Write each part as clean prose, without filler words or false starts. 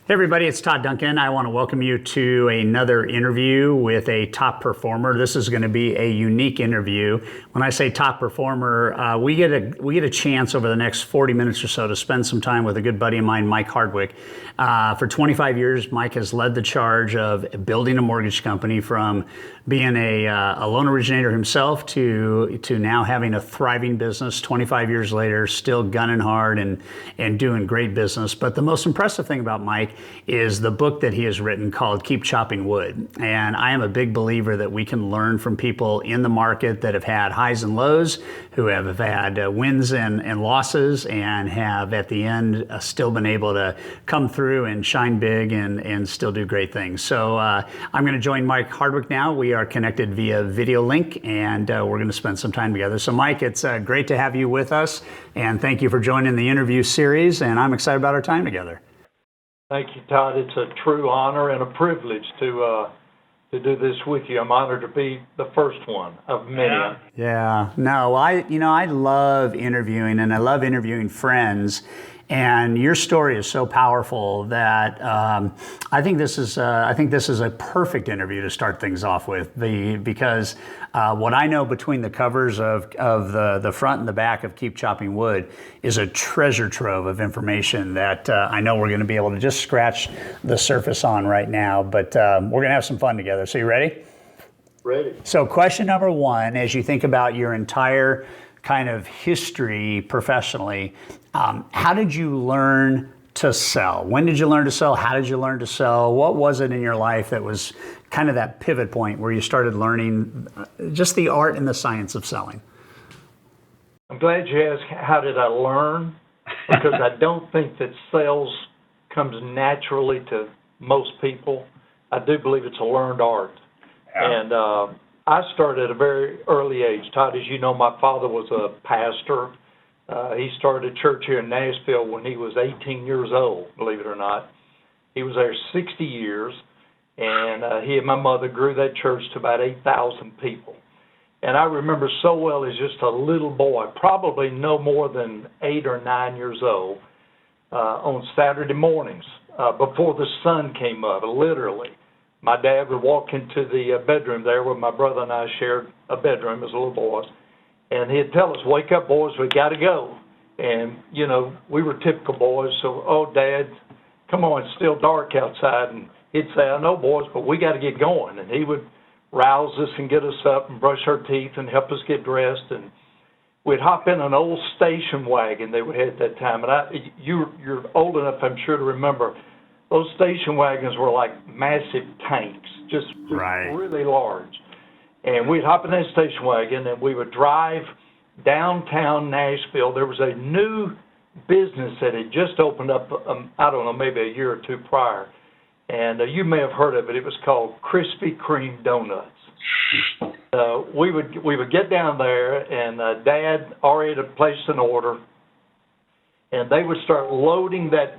Hey everybody, it's Todd Duncan. I want to welcome you to another interview with a top performer. This is going to be a unique interview. When I say top performer, we get a chance over the next 40 minutes or so to spend some time with a good buddy of mine, Mike Hardwick. For 25 years, Mike has led the charge of building a mortgage company from being a loan originator himself to now having a thriving business 25 years later, still gunning hard and doing great business. But the most impressive thing about Mike is the book that he has written called Keep Chopping Wood. And I am a big believer that we can learn from people in the market that have had highs and lows, who have had wins and losses, and have at the end still been able to come through and shine big and still do great things. So I'm going to join Mike Hardwick now. We are connected via video link, and we're going to spend some time together. So Mike, it's great to have you with us, and thank you for joining the interview series, and I'm excited about our time together. Thank you, Todd. It's a true honor and a privilege to do this with you. I'm honored to be the first one of many. Yeah. No, I love interviewing, and I love interviewing friends. And your story is so powerful that I think this is a perfect interview to start things off with. Because what I know between the covers of the front and the back of Keep Chopping Wood is a treasure trove of information that I know we're going to be able to just scratch the surface on right now. But we're going to have some fun together. So you ready? Ready. So question number one, as you think about your entire kind of history professionally, how did you learn to sell? When did you learn to sell? How did you learn to sell? What was it in your life that was kind of that pivot point where you started learning just the art and the science of selling? I'm glad you asked, how did I learn? Because I don't think that sales comes naturally to most people. I do believe it's a learned art. Yeah. And I started at a very early age. Todd, as you know, my father was a pastor. He started a church here in Nashville when he was 18 years old, believe it or not. He was there 60 years, and he and my mother grew that church to about 8,000 people. And I remember so well as just a little boy, probably no more than 8 or 9 years old, on Saturday mornings before the sun came up, literally. My dad would walk into the bedroom there where my brother and I shared a bedroom as little boys, and he'd tell us, "Wake up, boys, we got to go." And, you know, we were typical boys, so, "Oh, Dad, come on, it's still dark outside." And he'd say, "I know, boys, but we got to get going." And he would rouse us and get us up and brush our teeth and help us get dressed. And we'd hop in an old station wagon they would have at that time. And you're old enough, I'm sure, to remember those station wagons were like massive tanks, just right. Really large. And we'd hop in that station wagon and we would drive downtown Nashville. There was a new business that had just opened up, I don't know, maybe a year or two prior. And you may have heard of it. It was called Krispy Kreme Donuts. We would get down there, and Dad already had placed an order, and they would start loading that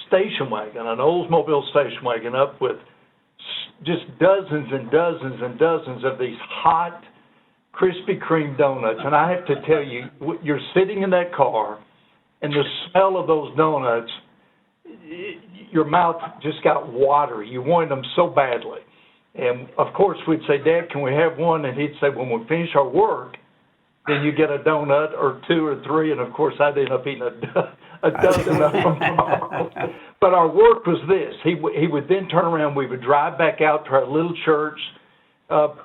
station wagon, an Oldsmobile station wagon, up with just dozens and dozens and dozens of these hot Krispy Kreme donuts. And I have to tell you, you're sitting in that car, and the smell of those donuts, your mouth just got watery. You wanted them so badly. And, of course, we'd say, "Dad, can we have one?" And he'd say, "When we finish our work, then you get a donut or two or three." And, of course, I'd end up eating a dozen of them. But our work was this. He would then turn around. We would drive back out to our little church.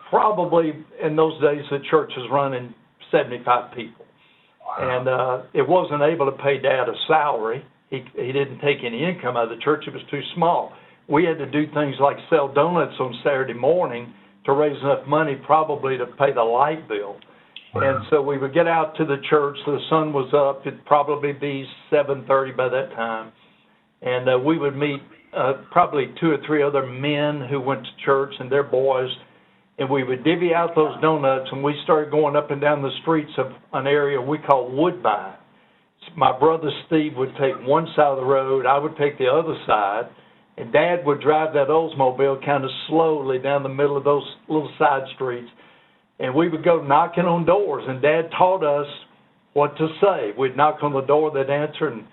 Probably in those days, the church was running 75 people. Wow. And it wasn't able to pay Dad a salary. He didn't take any income out of the church. It was too small. We had to do things like sell donuts on Saturday morning to raise enough money probably to pay the light bill. And so we would get out to the church. The sun was up. It'd probably be 7:30 by that time. And we would meet probably 2 or 3 other men who went to church and their boys. And we would divvy out those donuts, and we started going up and down the streets of an area we call Woodbine. My brother Steve would take one side of the road. I would take the other side. And Dad would drive that Oldsmobile kind of slowly down the middle of those little side streets. And we would go knocking on doors, and Dad taught us what to say. We'd knock on the door, they'd answer, and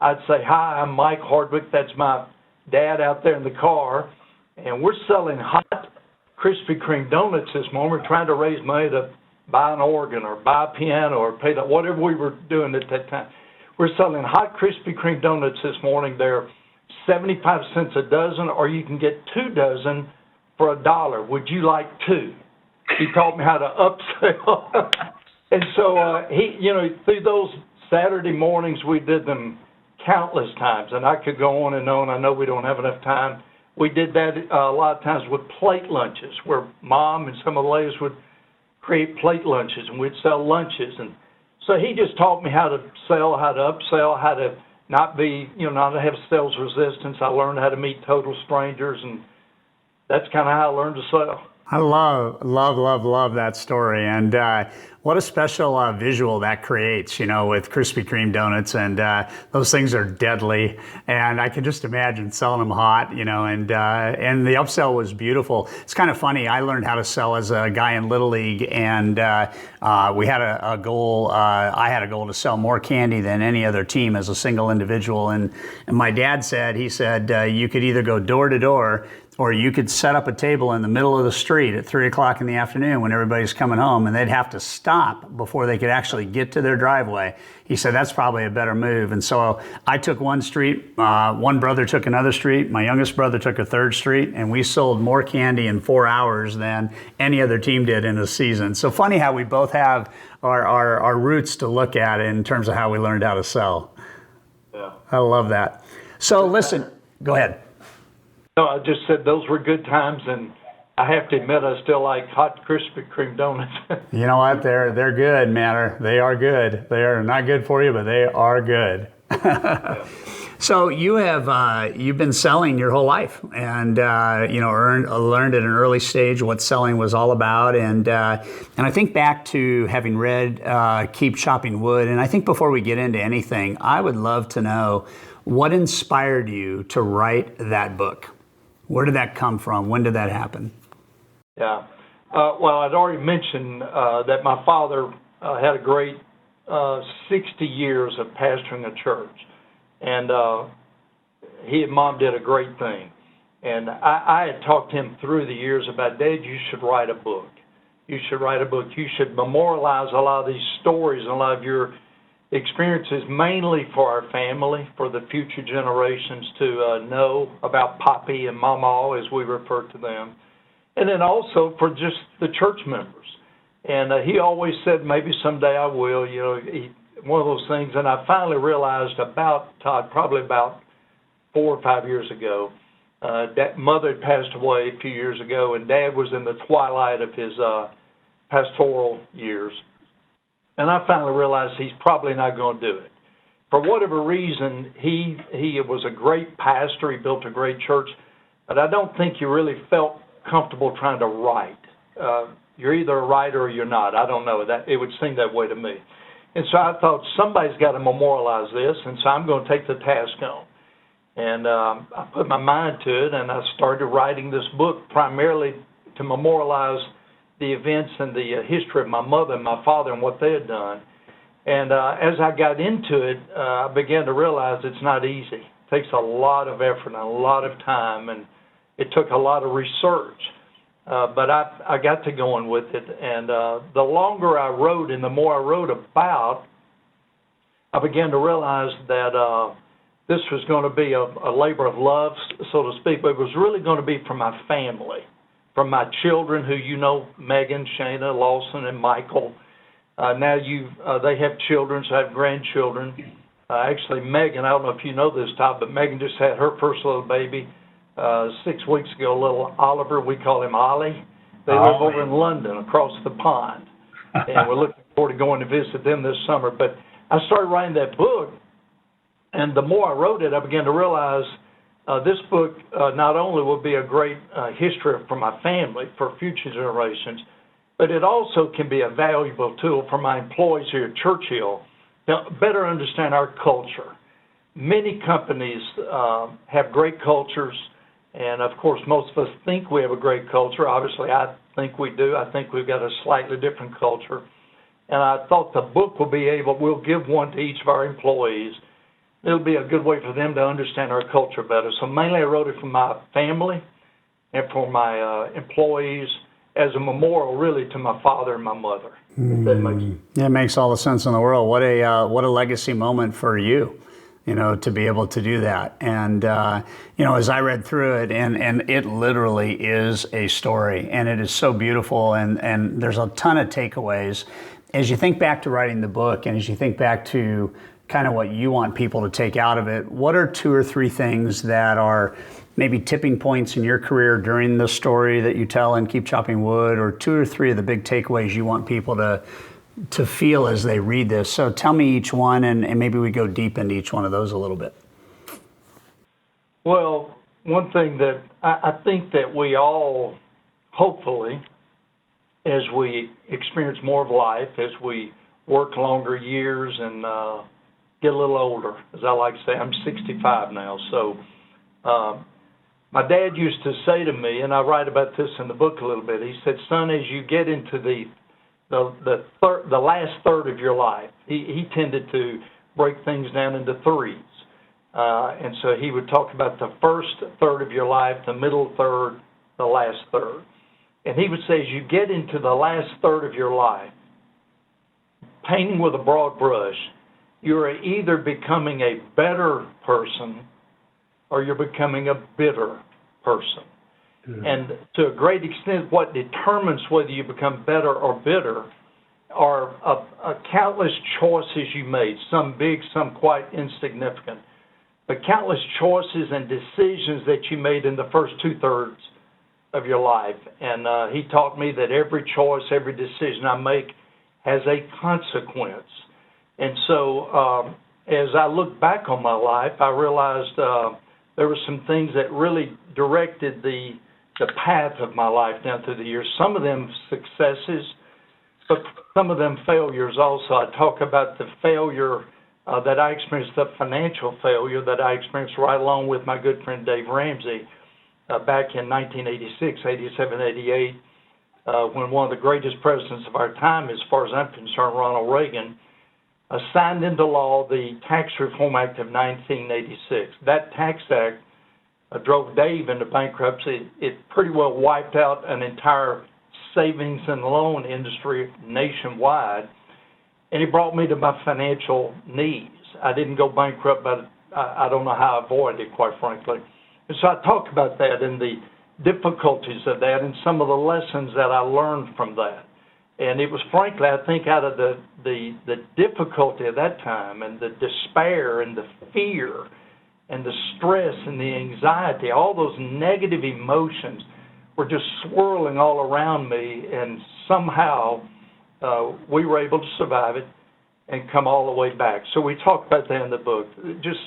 I'd say, "Hi, I'm Mike Hardwick. That's my dad out there in the car, and we're selling hot Krispy Kreme donuts this morning. We're trying to raise money to buy an organ or buy a piano or pay the, whatever we were doing at that time. We're selling hot Krispy Kreme donuts this morning. They're 75 cents a dozen, or you can get 2 dozen for $1. Would you like 2?" He taught me how to upsell. And so he, through those Saturday mornings, we did them countless times, and I could go on and on. I know we don't have enough time. We did that a lot of times with plate lunches, where Mom and some of the ladies would create plate lunches, and we'd sell lunches. And so he just taught me how to sell, how to upsell, how to not be, not to have sales resistance. I learned how to meet total strangers, and that's kind of how I learned to sell. I love that story. And what a special visual that creates, with Krispy Kreme donuts. And those things are deadly. And I can just imagine selling them hot, and the upsell was beautiful. It's kind of funny. I learned how to sell as a guy in Little League. And we had a goal. I had a goal to sell more candy than any other team as a single individual. And my dad said, you could either go door to door, or you could set up a table in the middle of the street at 3 o'clock in the afternoon when everybody's coming home, and they'd have to stop before they could actually get to their driveway. He said, that's probably a better move. And so I took one street, one brother took another street, my youngest brother took a third street, and we sold more candy in 4 hours than any other team did in a season. So funny how we both have our roots to look at in terms of how we learned how to sell. Yeah. I love that. So listen, go ahead. No, I just said those were good times, and I have to admit I still like hot Krispy Kreme donuts. You know what? They're good, man. They are good. They are not good for you, but they are good. So you've been selling your whole life, and learned at an early stage what selling was all about, and I think back to having read Keep Chopping Wood, and I think before we get into anything, I would love to know what inspired you to write that book. Where did that come from? When did that happen? Yeah. Well, I'd already mentioned that my father had a great 60 years of pastoring a church. And he and Mom did a great thing. And I had talked to him through the years about, Dad, you should write a book. You should write a book. You should memorialize a lot of these stories and a lot of your experiences, mainly for our family, for the future generations to know about Poppy and Mama, as we refer to them, and then also for just the church members. And he always said, maybe someday I will, one of those things. And I finally realized Todd, probably about 4 or 5 years ago, Mother had passed away a few years ago, and Dad was in the twilight of his pastoral years. And I finally realized he's probably not going to do it. For whatever reason, he was a great pastor. He built a great church. But I don't think he really felt comfortable trying to write. You're either a writer or you're not. I don't know. It would seem that way to me. And so I thought somebody's got to memorialize this, and so I'm going to take the task on. And I put my mind to it, and I started writing this book primarily to memorialize the events and the history of my mother and my father and what they had done. And as I got into it, I began to realize it's not easy. It takes a lot of effort and a lot of time, and it took a lot of research. But I got to going with it. And the longer I wrote and the more I wrote about, I began to realize that this was going to be a labor of love, so to speak, but it was really going to be for my family. From my children, who Megan, Shana, Lawson, and Michael. Now they have children, so I have grandchildren. Actually, Megan, I don't know if you know this, Todd, but Megan just had her first little baby 6 weeks ago, little Oliver. We call him Ollie. They live over in London, across the pond. And we're looking forward to going to visit them this summer. But I started writing that book, and the more I wrote it, I began to realize this book not only will be a great history for my family, for future generations, but it also can be a valuable tool for my employees here at Churchill to better understand our culture. Many companies have great cultures, and of course most of us think we have a great culture. Obviously I think we do. I think we've got a slightly different culture. And I thought the book will give one to each of our employees it'll be a good way for them to understand our culture better. So mainly I wrote it for my family and for my employees as a memorial, really, to my father and my mother. If that makes sense. Yeah, it makes all the sense in the world. What a legacy moment for you, to be able to do that. And as I read through it, and it literally is a story, and it is so beautiful, and there's a ton of takeaways as you think back to writing the book, and as you think back to kind of what you want people to take out of it. What are 2 or 3 things that are maybe tipping points in your career during the story that you tell in Keep Chopping Wood, or 2 or 3 of the big takeaways you want people to feel as they read this? So tell me each one, and maybe we go deep into each one of those a little bit. Well, one thing that I think that we all, hopefully, as we experience more of life, as we work longer years and get a little older, as I like to say, I'm 65 now, so my dad used to say to me, and I write about this in the book a little bit, he said, son, as you get into the last third of your life, he tended to break things down into 3s. And so he would talk about the first third of your life, the middle third, the last third. And he would say, as you get into the last third of your life, painting with a broad brush, you're either becoming a better person or you're becoming a bitter person. Mm-hmm. And to a great extent, what determines whether you become better or bitter are countless choices you made, some big, some quite insignificant, but countless choices and decisions that you made in the first 2/3 of your life. And he taught me that every choice, every decision I make has a consequence. And so as I look back on my life, I realized there were some things that really directed the path of my life down through the years. Some of them successes, but some of them failures also. I talk about the failure that I experienced, the financial failure that I experienced right along with my good friend Dave Ramsey back in 1986, 87, 88, when one of the greatest presidents of our time, as far as I'm concerned, Ronald Reagan, signed into law the Tax Reform Act of 1986. That tax act drove Dave into bankruptcy. It pretty well wiped out an entire savings and loan industry nationwide, and it brought me to my financial knees. I didn't go bankrupt, but I don't know how I avoided it, quite frankly. And so I talk about that and the difficulties of that and some of the lessons that I learned from that. And it was, frankly, I think out of the difficulty of that time and the despair and the fear and the stress and the anxiety, all those negative emotions were just swirling all around me, and somehow we were able to survive it and come all the way back. So we talk about that in the book, just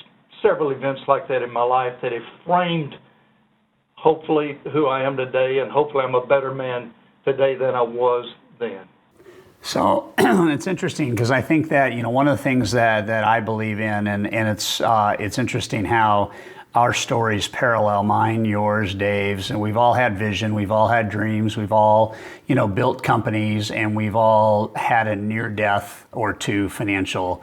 several events like that in my life that have framed, hopefully, who I am today, and hopefully I'm a better man today than I was then. So it's interesting because I think that, one of the things that I believe in, and it's interesting how our stories parallel mine, yours, Dave's, and we've all had vision, we've all had dreams, we've all, built companies, and we've all had a near death or 2 financial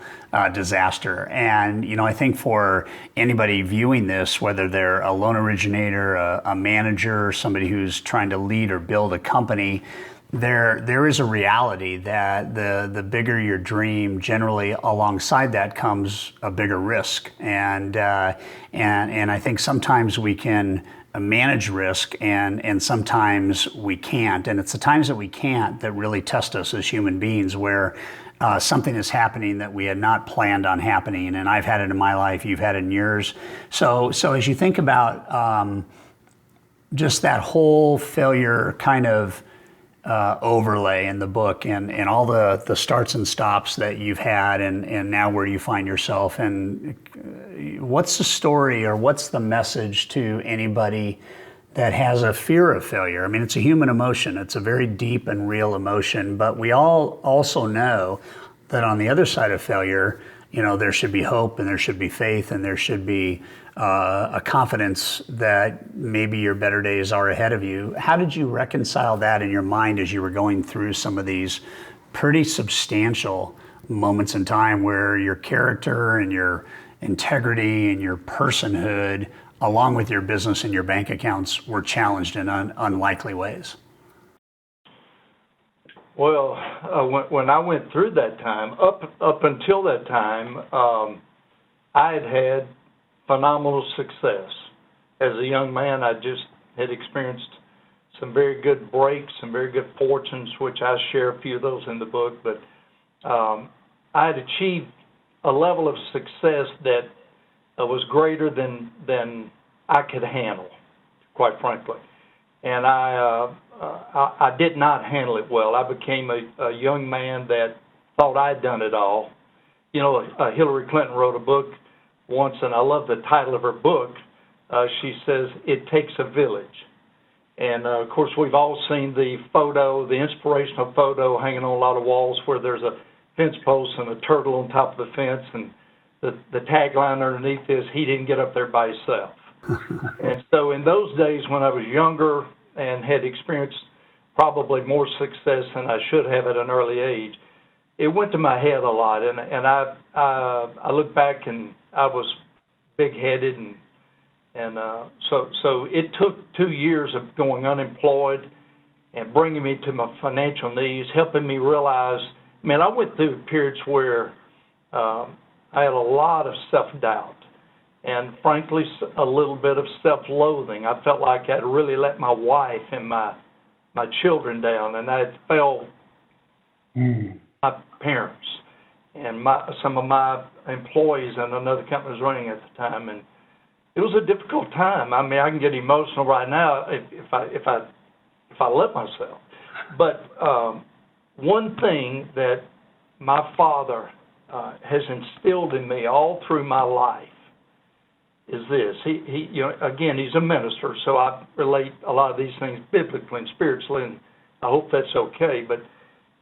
disaster. And, I think for anybody viewing this, whether they're a loan originator, a manager, somebody who's trying to lead or build a company, there is a reality that the bigger your dream, generally alongside that comes a bigger risk, and I think sometimes we can manage risk, and sometimes we can't, and it's the times that we can't that really test us as human beings, where something is happening that we had not planned on happening, and I've had it in my life, you've had it in yours. So as you think about just that whole failure kind of overlay in the book, and all the starts and stops that you've had, and now where you find yourself, and what's the story or what's the message to anybody that has a fear of failure? I mean, it's a human emotion. It's a very deep and real emotion, but we all also know that on the other side of failure, there should be hope, and there should be faith, and there should be a confidence that maybe your better days are ahead of you. How did you reconcile that in your mind as you were going through some of these pretty substantial moments in time where your character and your integrity and your personhood, along with your business and your bank accounts, were challenged in unlikely ways? Well, when I went through that time, up until that time, I had phenomenal success. As a young man, I just had experienced some very good breaks, some very good fortunes, which I share a few of those in the book. But I had achieved a level of success that was greater than I could handle, quite frankly. And I did not handle it well. I became a young man that thought I'd done it all. You know, Hillary Clinton wrote a book once, and I love the title of her book. She says, "It Takes a Village." And, of course, we've all seen the photo, the inspirational photo hanging on a lot of walls where there's a fence post and a turtle on top of the fence, and the tagline underneath is, "He didn't get up there by himself." And so in those days when I was younger and had experienced probably more success than I should have at an early age, it went to my head a lot. And I look back and I was big-headed, and so it took 2 years of going unemployed and bringing me to my financial knees, helping me realize, man, I went through periods where I had a lot of self-doubt and, frankly, a little bit of self-loathing. I felt like I'd really let my wife and my children down, and I had failed my parents and some of my employees and another company I was running at the time. And it was a difficult time. I mean, I can get emotional right now if I let myself. But one thing that my father has instilled in me all through my life is this. He you know, again, he's a minister, so I relate a lot of these things biblically and spiritually, and I hope that's okay. But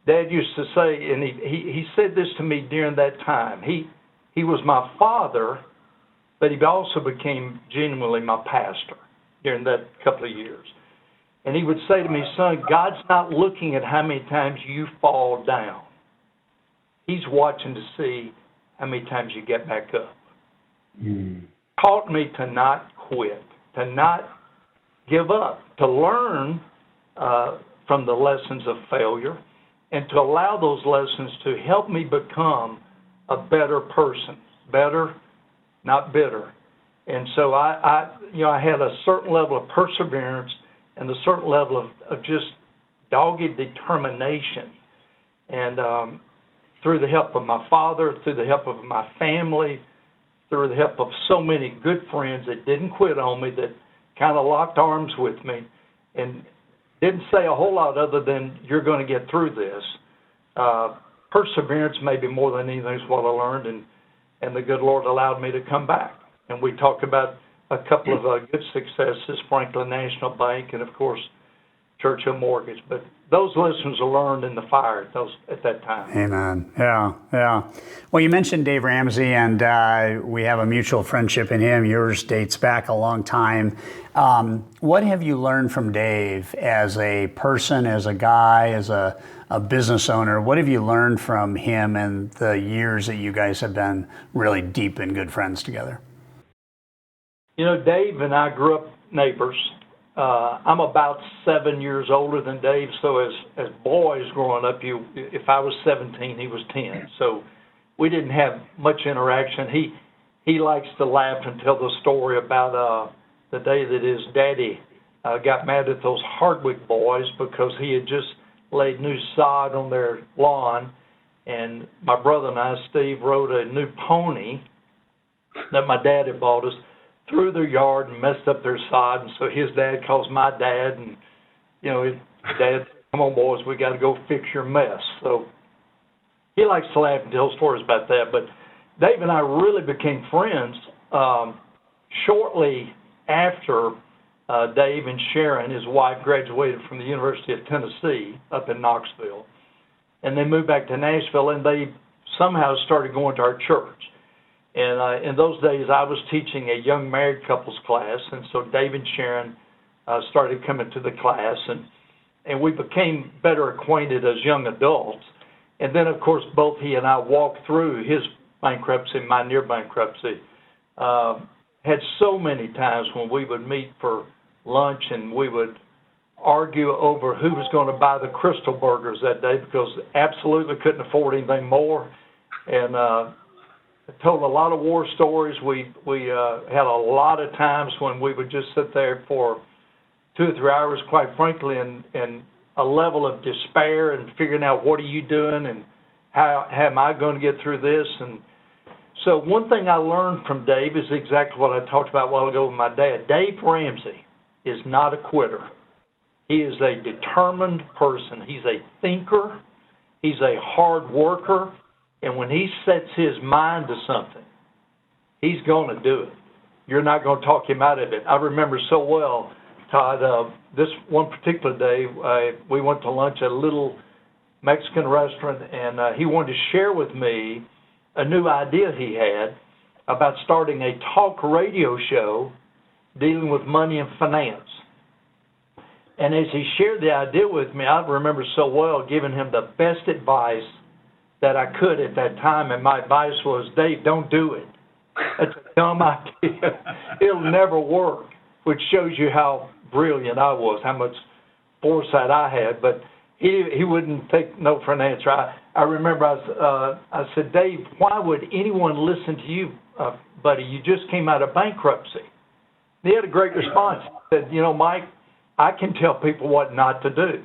Dad used to say, and he said this to me during that time. He was my father, but he also became genuinely my pastor during that couple of years. And he would say to me, "Son, God's not looking at how many times you fall down. He's watching to see how many times you get back up." Taught me to not quit, to not give up, to learn from the lessons of failure, and to allow those lessons to help me become a better person. Better, not bitter. And so I had a certain level of perseverance and a certain level of just dogged determination. And through the help of my father, through the help of my family, through the help of so many good friends that didn't quit on me, that kind of locked arms with me and didn't say a whole lot other than, "You're going to get through this." Perseverance, maybe more than anything, is what I learned, and the good Lord allowed me to come back. And we talked about a couple of good successes, Franklin National Bank and, of course, Churchill Mortgage. But those lessons are learned in the fire at that time. Amen. Yeah. Well, you mentioned Dave Ramsey, and we have a mutual friendship in him. Yours dates back a long time. What have you learned from Dave as a person, as a guy, as a business owner? What have you learned from him in the years that you guys have been really deep and good friends together? You know, Dave and I grew up neighbors. I'm about 7 years older than Dave, so as boys growing up, if I was 17, he was 10. So we didn't have much interaction. He likes to laugh and tell the story about the day that his daddy got mad at those Hardwick boys because he had just laid new sod on their lawn, and my brother and I, Steve, rode a new pony that my dad had bought us through their yard and messed up their sod. And so his dad calls my dad, and, you know, his dad, "Come on, boys, we got to go fix your mess." So he likes to laugh and tell stories about that. But Dave and I really became friends shortly after Dave and Sharon, his wife, graduated from the University of Tennessee up in Knoxville. And they moved back to Nashville, and they somehow started going to our church. And in those days, I was teaching a young married couples class, and so Dave and Sharon started coming to the class, and we became better acquainted as young adults. And then, of course, both he and I walked through his bankruptcy, my near bankruptcy. had so many times when we would meet for lunch and we would argue over who was going to buy the Crystal Burgers that day because absolutely couldn't afford anything more. And told a lot of war stories. We had a lot of times when we would just sit there for 2 or 3 hours, quite frankly, and a level of despair and figuring out what are you doing and how am I going to get through this. And so one thing I learned from Dave is exactly what I talked about a while ago with my dad. Dave Ramsey is not a quitter. He is a determined person. He's a thinker. He's a hard worker. And when he sets his mind to something, he's going to do it. You're not going to talk him out of it. I remember so well, Todd, this one particular day, we went to lunch at a little Mexican restaurant, and he wanted to share with me a new idea he had about starting a talk radio show dealing with money and finance. And as he shared the idea with me, I remember so well giving him the best advice that I could at that time, and my advice was, Dave, don't do it. That's a dumb idea. It'll never work, which shows you how brilliant I was, how much foresight I had. But he wouldn't take no for an answer. I remember I said, Dave, why would anyone listen to you, buddy? You just came out of bankruptcy. He had a great response. He said, Mike, I can tell people what not to do.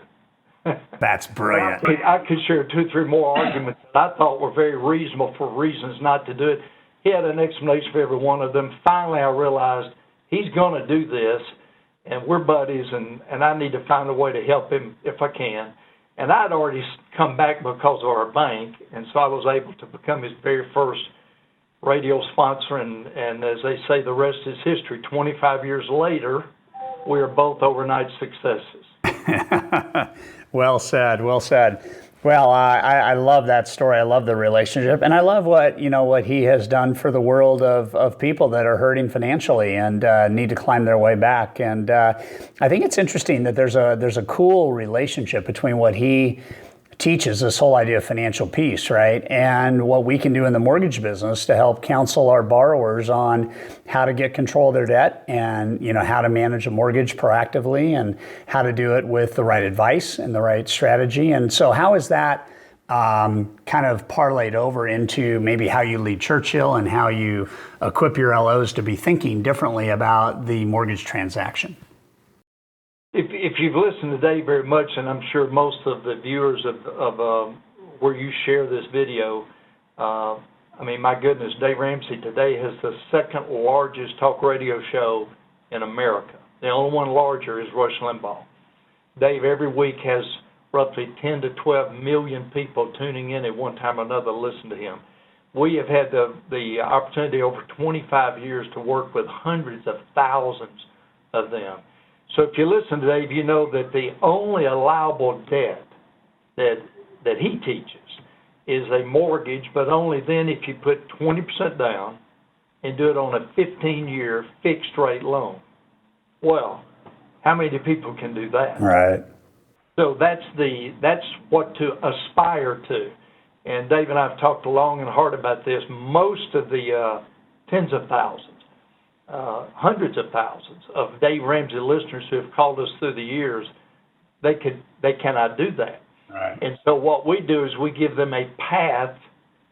That's brilliant. I could share 2 or 3 more arguments that I thought were very reasonable for reasons not to do it. He had an explanation for every one of them. Finally, I realized he's going to do this, and we're buddies, and I need to find a way to help him if I can. And I'd already come back because of our bank, and so I was able to become his very first radio sponsor, and as they say, the rest is history. 25 years later, we are both overnight successes. Well said. Well said. Well, I love that story. I love the relationship, and I love what he has done for the world of people that are hurting financially and need to climb their way back. And I think it's interesting that there's a cool relationship between what he teaches, this whole idea of financial peace, right? And what we can do in the mortgage business to help counsel our borrowers on how to get control of their debt and, how to manage a mortgage proactively and how to do it with the right advice and the right strategy. And so how is that kind of parlayed over into maybe how you lead Churchill and how you equip your LOs to be thinking differently about the mortgage transaction? If you've listened to Dave very much, and I'm sure most of the viewers of where you share this video, my goodness, Dave Ramsey today has the second largest talk radio show in America. The only one larger is Rush Limbaugh. Dave every week has roughly 10 to 12 million people tuning in at one time or another to listen to him. We have had the opportunity over 25 years to work with hundreds of thousands of them. So if you listen to Dave, you know that the only allowable debt that he teaches is a mortgage, but only then if you put 20% down and do it on a 15-year fixed rate loan. Well, how many people can do that? Right. So that's what to aspire to. And Dave and I have talked long and hard about this. Most of the tens of thousands, hundreds of thousands of Dave Ramsey listeners who have called us through the years, they cannot do that. Right. And so what we do is we give them a path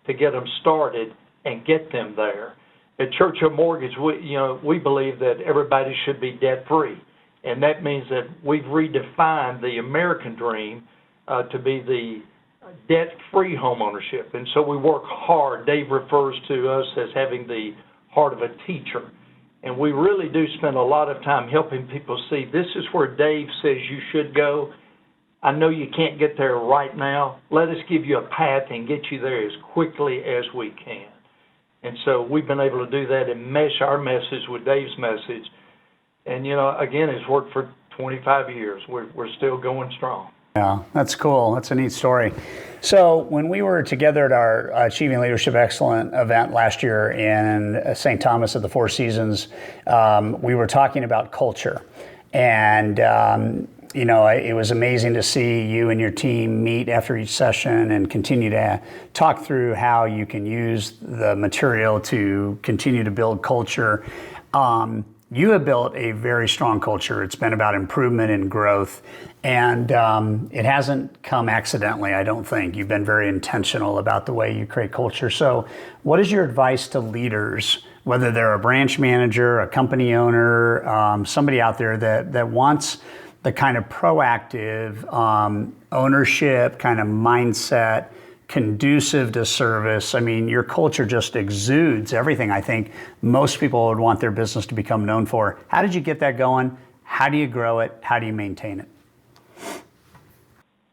to get them started and get them there. At Churchill Mortgage, we believe that everybody should be debt-free. And that means that we've redefined the American dream to be the debt-free homeownership. And so we work hard. Dave refers to us as having the heart of a teacher. And we really do spend a lot of time helping people see this is where Dave says you should go. I know you can't get there right now. Let us give you a path and get you there as quickly as we can. And so we've been able to do that and mesh our message with Dave's message. And, again, it's worked for 25 years. We're still going strong. Yeah, that's cool. That's a neat story. So when we were together at our Achieving Leadership Excellence event last year in St. Thomas at the Four Seasons, we were talking about culture. And it was amazing to see you and your team meet after each session and continue to talk through how you can use the material to continue to build culture. You have built a very strong culture. It's been about improvement and growth, and it hasn't come accidentally, I don't think. You've been very intentional about the way you create culture. So what is your advice to leaders, whether they're a branch manager, a company owner, somebody out there that wants the kind of proactive ownership kind of mindset, conducive to service? I mean, your culture just exudes everything I think most people would want their business to become known for. How did you get that going? How do you grow it? How do you maintain it?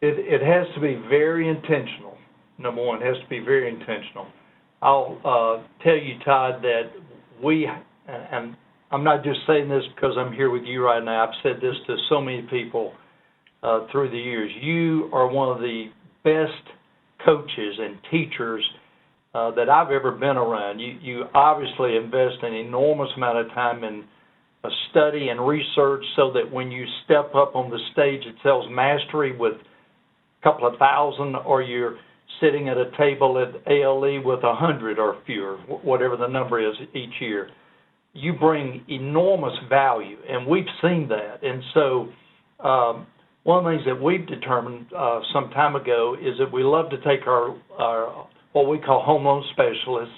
It has to be very intentional. Number one, it has to be very intentional. I'll tell you, Todd, that and I'm not just saying this because I'm here with you right now. I've said this to so many people through the years. You are one of the best coaches and teachers that I've ever been around. You obviously invest an enormous amount of time in study and research so that when you step up on the stage at Sales Mastery with a couple of thousand, or you're sitting at a table at ALE with 100 or fewer, whatever the number is each year, you bring enormous value, and we've seen that. And so one of the things that we've determined some time ago is that we love to take our what we call home loan specialists,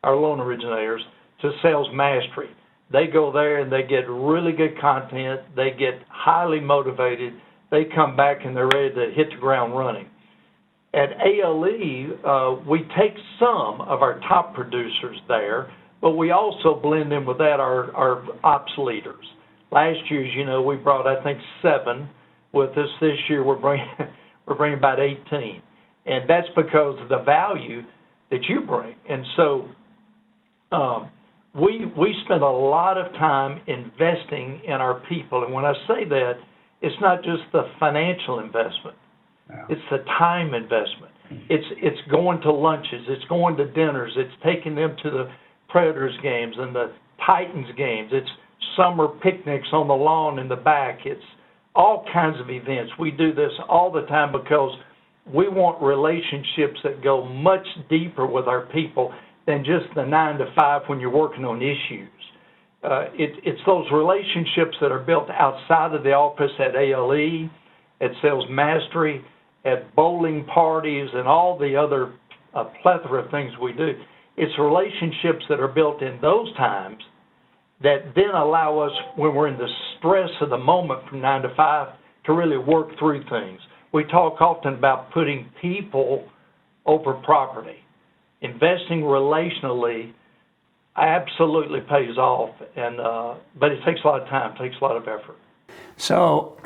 our loan originators, to Sales Mastery. They go there and they get really good content. They get highly motivated. They come back and they're ready to hit the ground running. At ALE, we take some of our top producers there, but we also blend in with that our ops leaders. Last year, as you know, we brought, I think, 7 with us. This year, we're bringing about 18, and that's because of the value that you bring. And so we spend a lot of time investing in our people, and when I say that, it's not just the financial investment. Yeah. It's the time investment. It's going to lunches. It's going to dinners. It's taking them to the Predators games and the Titans games. It's summer picnics on the lawn in the back. It's all kinds of events. We do this all the time because we want relationships that go much deeper with our people than just the 9 to 5 when you're working on issues. It's those relationships that are built outside of the office at ALE, at Sales Mastery, at bowling parties, and all the other plethora of things we do. It's relationships that are built in those times that then allow us, when we're in the stress of the moment from 9 to 5, to really work through things. We talk often about putting people over property. Investing relationally absolutely pays off, and but it takes a lot of time, it takes a lot of effort. So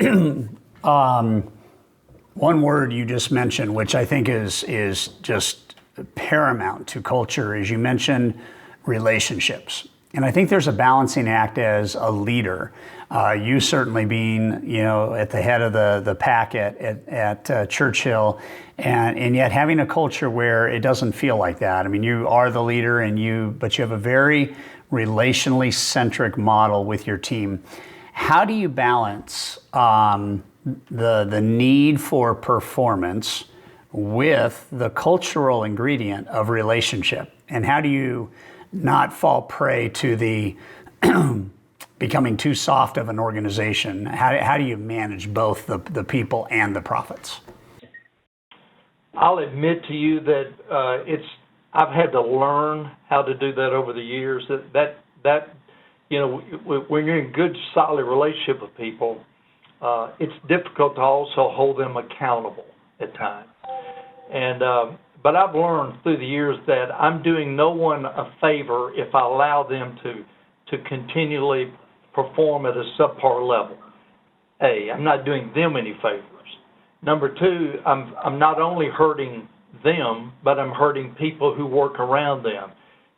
one word you just mentioned, which I think is just paramount to culture, is you mentioned relationships. And I think there's a balancing act as a leader. You certainly being, at the head of the pack at Churchill, and yet having a culture where it doesn't feel like that. I mean, you are the leader, but you have a very relationally centric model with your team. How do you balance the need for performance with the cultural ingredient of relationship? And how do you not fall prey to the becoming too soft of an organization? How do you manage both the people and the profits? I'll admit to you that I've had to learn how to do that over the years. That when you're in good, solid relationship with people, it's difficult to also hold them accountable at times. But I've learned through the years that I'm doing no one a favor if I allow them to continually perform at a subpar level. I'm not doing them any favors. Number 2, I'm not only hurting them, but I'm hurting people who work around them.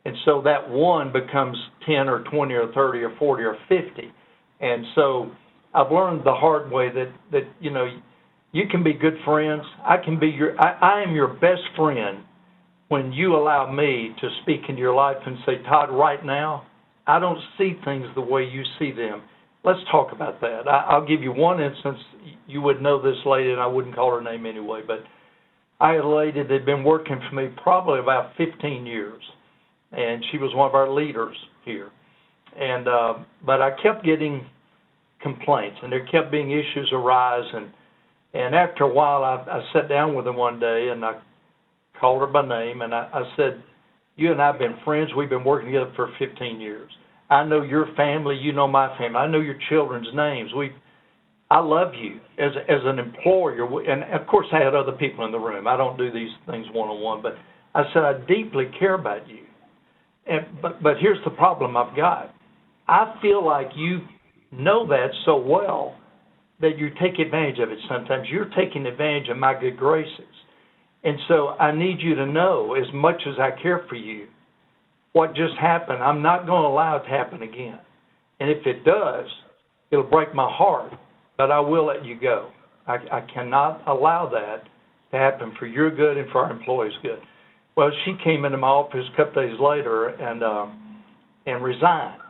And so that one becomes 10 or 20 or 30 or 40 or 50. And so I've learned the hard way that you can be good friends. I am your best friend when you allow me to speak into your life and say, Todd, right now, I don't see things the way you see them. let's talk about that. I'll give you one instance. You would know this lady, and I wouldn't call her name anyway, but I had a lady that had been working for me probably about 15 years, and she was one of our leaders here. And but I kept getting complaints, and there kept being issues arise, and after a while, I sat down with her one day, and I called her by name, and I said, you and I have been friends. We've been working together for 15 years. I know your family. You know my family. I know your children's names. I love you as an employer. And, of course, I had other people in the room. I don't do these things one-on-one. But I said, I deeply care about you. But here's the problem I've got. I feel like you know that so well that you take advantage of it sometimes. You're taking advantage of my good graces. And so I need you to know, as much as I care for you, what just happened, I'm not going to allow it to happen again. And if it does, it'll break my heart, but I will let you go. I cannot allow that to happen for your good and for our employees' good. Well, she came into my office a couple days later and resigned.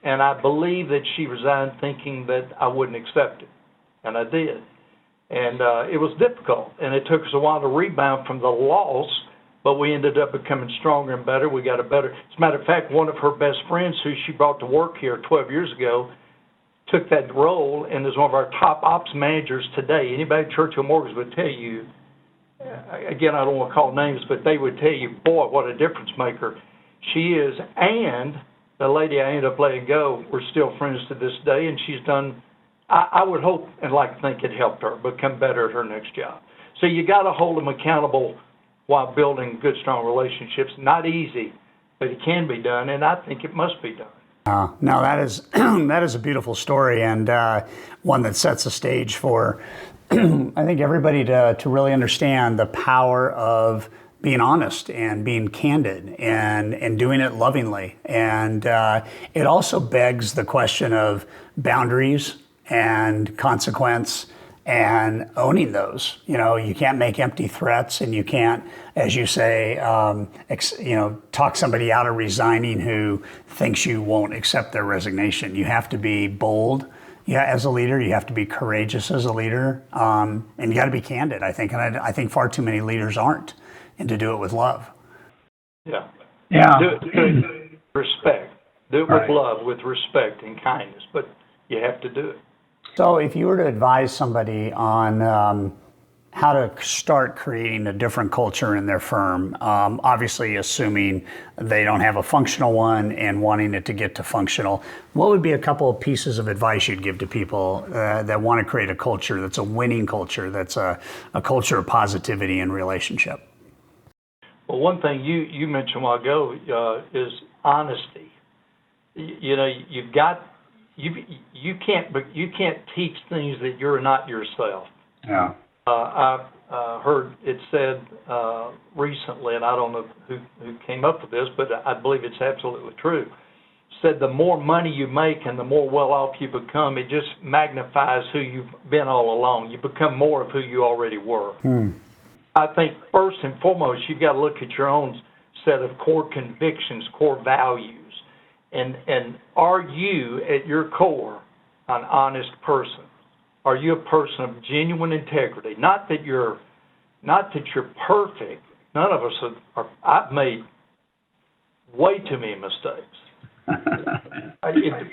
And I believe that she resigned thinking that I wouldn't accept it. And I did. And it was difficult, and it took us a while to rebound from the loss, but we ended up becoming stronger and better. We got a better, as a matter of fact, one of her best friends who she brought to work here 12 years ago took that role and is one of our top ops managers today. Anybody at Churchill Mortgage would tell you, again, I don't want to call names, but they would tell you, boy, what a difference maker she is. And the lady I ended up letting go, we're still friends to this day, and she's done, I would hope and like to think it helped her become better at her next job. So you got to hold them accountable while building good, strong relationships. Not easy, but it can be done, and I think it must be done. No, that is that is a beautiful story, and one that sets the stage for, I think, everybody to really understand the power of being honest and being candid and doing it lovingly. And it also begs the question of boundaries and consequence and owning those. You know, you can't make empty threats, and you can't, as you say, talk somebody out of resigning who thinks you won't accept their resignation. You have to be bold. Yeah, as a leader, you have to be courageous as a leader, and you got to be candid, I think. And I think far too many leaders aren't, and to do it with love. Yeah. Yeah. Do it with respect. Do it with love, with respect and kindness, but you have to do it. So if you were to advise somebody on how to start creating a different culture in their firm, obviously assuming they don't have a functional one and wanting it to get to functional, what would be a couple of pieces of advice you'd give to people that want to create a culture that's a winning culture, that's a culture of positivity and relationship? Well, one thing you mentioned a while ago is honesty. You know, you can't teach things that you're not yourself. Yeah. I heard it said recently, and I don't know who came up with this, but I believe it's absolutely true. Said the more money you make and the more well-off you become, it just magnifies who you've been all along. You become more of who you already were. I think first and foremost, you've got to look at your own set of core convictions, core values. And are you, at your core, an honest person? Are you a person of genuine integrity? Not that you're perfect. None of us are. I've made way too many mistakes.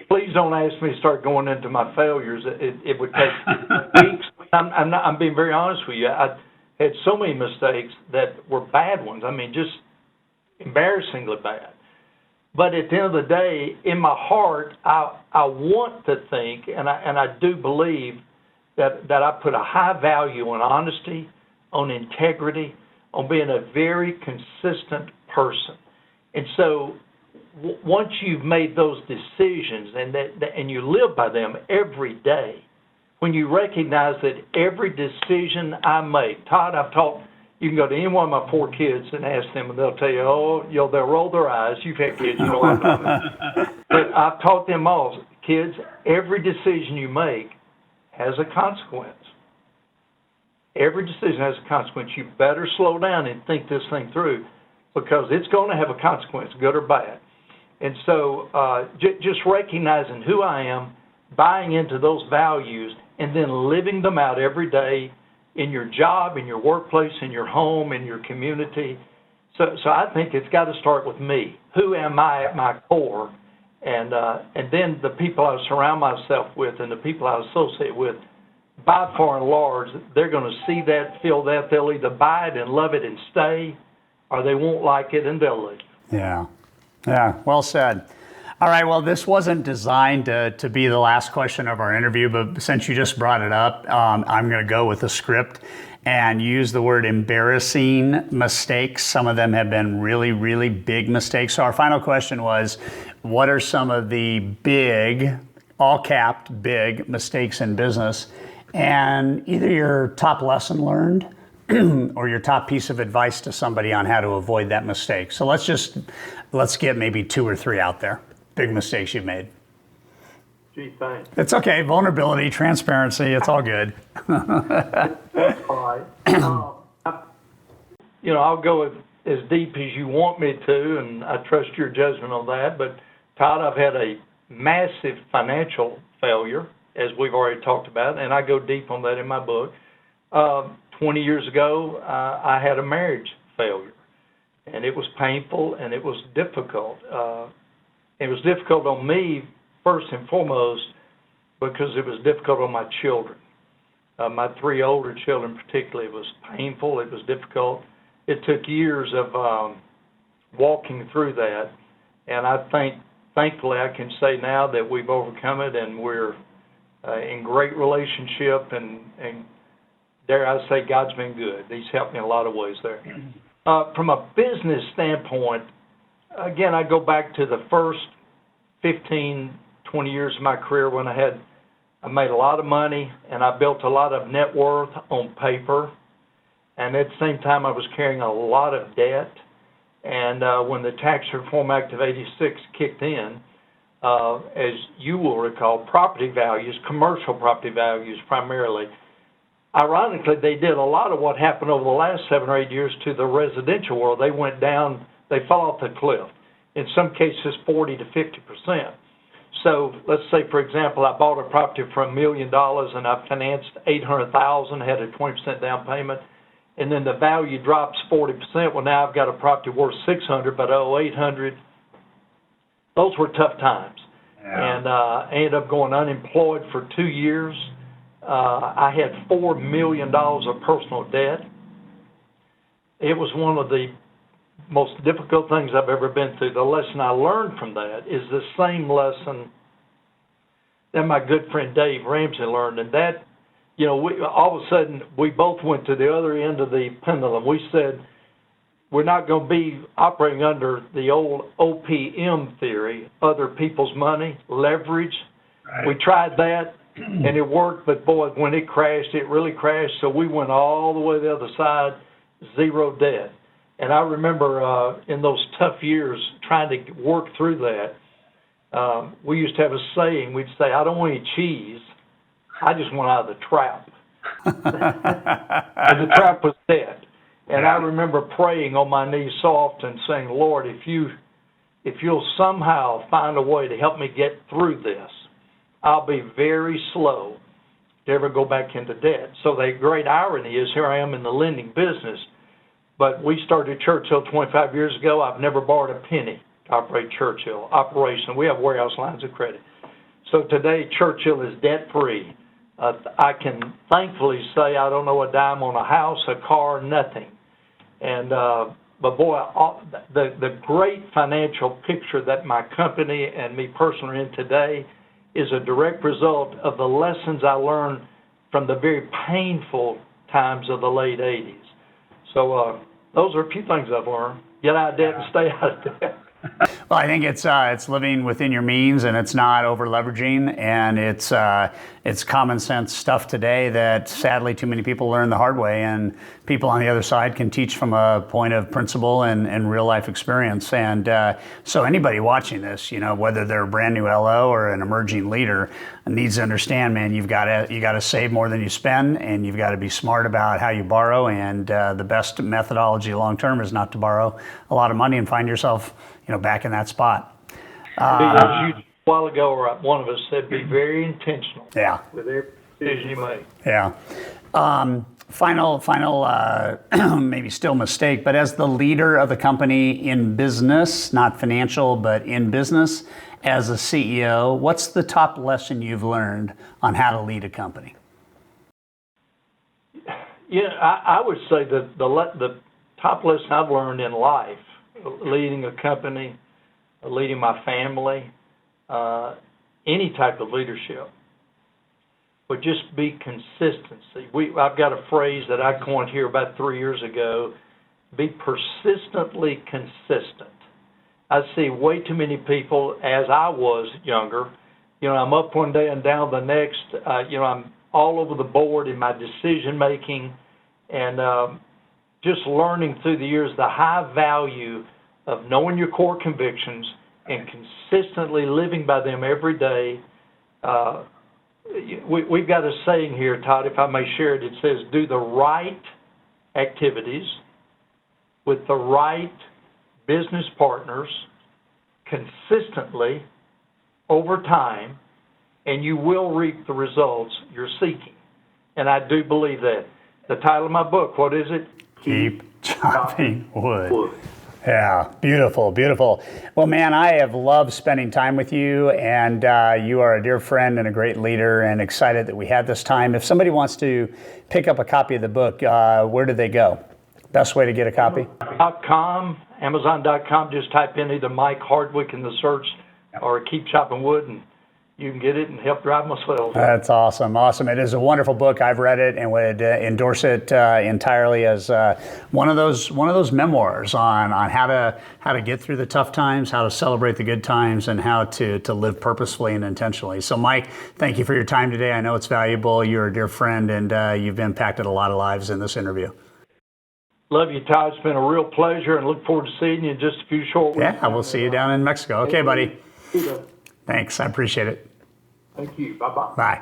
Please don't ask me to start going into my failures. It would take weeks. I'm being very honest with you. I had so many mistakes that were bad ones. I mean, just embarrassingly bad. But at the end of the day, in my heart, I want to think, and I do believe that I put a high value on honesty, on integrity, on being a very consistent person. And so once you've made those decisions and you live by them every day, when you recognize that every decision I make, Todd, you can go to any one of my 4 kids and ask them, and they'll tell you, they'll roll their eyes. You've had kids, you know I know that. But I've taught them all, kids, every decision you make has a consequence. Every decision has a consequence. You better slow down and think this thing through, because it's going to have a consequence, good or bad. And so just recognizing who I am, buying into those values and then living them out every day in your job, in your workplace, in your home, in your community. So I think it's got to start with me. Who am I at my core? And then the people I surround myself with and the people I associate with, by far and large, they're going to see that, feel that. They'll either buy it and love it and stay, or they won't like it and they'll leave. Yeah, well said. All right, well, this wasn't designed to be the last question of our interview, but since you just brought it up, I'm going to go with the script and use the word embarrassing mistakes. Some of them have been really, really big mistakes. So our final question was, what are some of the big, all capped, big mistakes in business? And either your top lesson learned or your top piece of advice to somebody on how to avoid that mistake. So let's get maybe 2 or 3 out there. Big mistakes you've made. Gee, thanks. It's okay. Vulnerability, transparency, it's all good. All right. I'll go as deep as you want me to, and I trust your judgment on that. But, Todd, I've had a massive financial failure, as we've already talked about, and I go deep on that in my book. 20 years ago, I had a marriage failure, and it was painful and it was difficult. It was difficult on me, first and foremost, because it was difficult on my children. My 3 older children particularly, it was painful, it was difficult. It took years of walking through that, and I think, thankfully, I can say now that we've overcome it and we're in great relationship, and dare I say, God's been good. He's helped me in a lot of ways there. From a business standpoint, again, I go back to the first 15, 20 years of my career when I made a lot of money and I built a lot of net worth on paper. And at the same time, I was carrying a lot of debt. And when the Tax Reform Act of '86 kicked in, as you will recall, property values, commercial property values primarily, ironically, they did a lot of what happened over the last 7 or 8 years to the residential world. They went down, they fell off the cliff, in some cases 40 to 50%. So let's say, for example, I bought a property for $1 million and I financed $800,000, had a 20% down payment, and then the value drops 40%. Well, now I've got a property worth $600, but I owe $800. Those were tough times. Yeah. And I ended up going unemployed for 2 years. I had $4 million of personal debt. It was one of the most difficult things I've ever been through. The lesson I learned from that is the same lesson that my good friend Dave Ramsey learned. And that, all of a sudden, we both went to the other end of the pendulum. We said, we're not going to be operating under the old OPM theory, other people's money, leverage. Right. We tried that. And it worked, but boy, when it crashed, it really crashed. So we went all the way to the other side, zero debt. And I remember in those tough years trying to work through that, we used to have a saying. We'd say, I don't want any cheese. I just want out of the trap. And the trap was debt. And I remember praying on my knees so often saying, Lord, if you'll somehow find a way to help me get through this, I'll be very slow to ever go back into debt. So the great irony is here I am in the lending business, but we started Churchill 25 years ago. I've never borrowed a penny to operate Churchill. Operation, we have warehouse lines of credit. So today Churchill is debt-free. I can thankfully say I don't owe a dime on a house, a car, nothing. And but boy, the great financial picture that my company and me personally are in today is a direct result of the lessons I learned from the very painful times of the late 80s. So those are a few things I've learned. Get out of debt and stay out of debt. Well, I think it's living within your means, and it's not over leveraging, and it's common sense stuff today that sadly too many people learn the hard way, and people on the other side can teach from a point of principle and real life experience. And so anybody watching this, whether they're a brand new LO or an emerging leader, needs to understand, man, you got to save more than you spend, and you've got to be smart about how you borrow. And the best methodology long term is not to borrow a lot of money and find yourself back in that spot. while ago, or one of us said, be very intentional Yeah. with every decision you make. Yeah. Final, maybe still mistake, but as the leader of the company in business, not financial, but in business, as a CEO, what's the top lesson you've learned on how to lead a company? Yeah, I would say that the top lesson I've learned in life, leading a company, leading my family, any type of leadership, would just be consistency. I've got a phrase that I coined here about 3 years ago, be persistently consistent. I see way too many people, as I was younger, I'm up one day and down the next, I'm all over the board in my decision making, and just learning through the years the high value of knowing your core convictions and consistently living by them every day. We've got a saying here, Todd, if I may share it. It says, do the right activities with the right business partners consistently over time, and you will reap the results you're seeking. And I do believe that. The title of my book, what is it? Keep chopping wood. Yeah, beautiful, beautiful. Well, man, I have loved spending time with you, and you are a dear friend and a great leader, and excited that we had this time. If somebody wants to pick up a copy of the book, where do they go? Best way to get a copy? .com, Amazon.com. Just type in either Mike Hardwick in the search or Keep Chopping Wood, and you can get it and help drive my swells. That's awesome. Awesome. It is a wonderful book. I've read it and would endorse it entirely as one of those memoirs on how to get through the tough times, how to celebrate the good times, and how to live purposefully and intentionally. So, Mike, thank you for your time today. I know it's valuable. You're a dear friend, and you've impacted a lot of lives in this interview. Love you, Todd. It's been a real pleasure, and look forward to seeing you in just a few short weeks. Yeah, we'll see you down in Mexico. Okay, buddy. Thanks. I appreciate it. Thank you. Bye-bye. Bye.